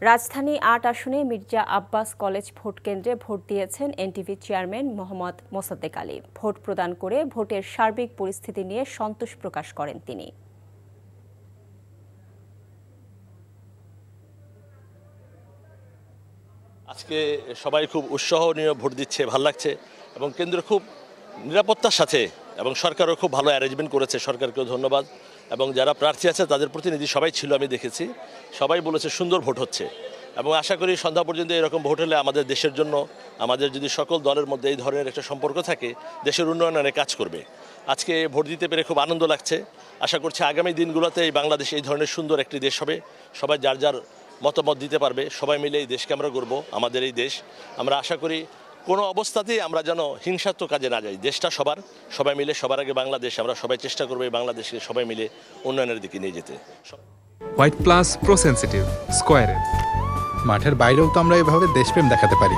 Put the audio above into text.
রাজধানী ৮ আসনে Mirza Abbas college vote কেন্দ্রে ভোট দিয়েছেন NTV chairman Mohammad Mosaddek Ali. Vote প্রদান করে ভোটের সার্বিক পরিস্থিতি নিয়ে সন্তোষ প্রকাশ করেন তিনি। আজকে সবাই খুব উৎসাহ নিয়ে ভোট দিচ্ছে, ভালো লাগছে এবং কেন্দ্র খুব নিরাপত্তার সাথে এবং সরকারও খুব ভালো অ্যারেঞ্জমেন্ট করেছে, সরকারকেও ধন্যবাদ। এবং যারা প্রার্থী আছে তাদের প্রতিনিধি সবাই ছিল, আমি দেখেছি, সবাই বলেছে সুন্দর ভোট হচ্ছে এবং আশা করি সন্ধ্যা পর্যন্ত এরকম ভোট হলে আমাদের দেশের জন্য, আমাদের যদি সকল দলের মধ্যে এই ধরনের একটা সম্পর্ক থাকে, দেশের উন্নয়নে কাজ করবে। আজকে ভোট দিতে পেরে খুব আনন্দ লাগছে। আশা করছি আগামী দিনগুলোতে এই বাংলাদেশ এই ধরনের সুন্দর একটি দেশ হবে, সবাই যার যার মতামত দিতে পারবে, সবাই মিলে এই দেশকে আমরা গড়ব, আমাদের এই দেশ। আমরা আশা করি কোনো অবস্থাতেই আমরা যেন হিংসাত্মক কাজে না যাই, দেশটা সবার, সবাই মিলে সবার আগে বাংলাদেশ, আমরা সবাই চেষ্টা করবো এই বাংলাদেশকে সবাই মিলে উন্নয়নের দিকে নিয়ে যেতে। হোয়াইট প্লাস প্রো সেনসিটিভ স্কয়ারের মাঠের বাইরেও তো আমরা এভাবে দেশপ্রেম দেখাতে পারি।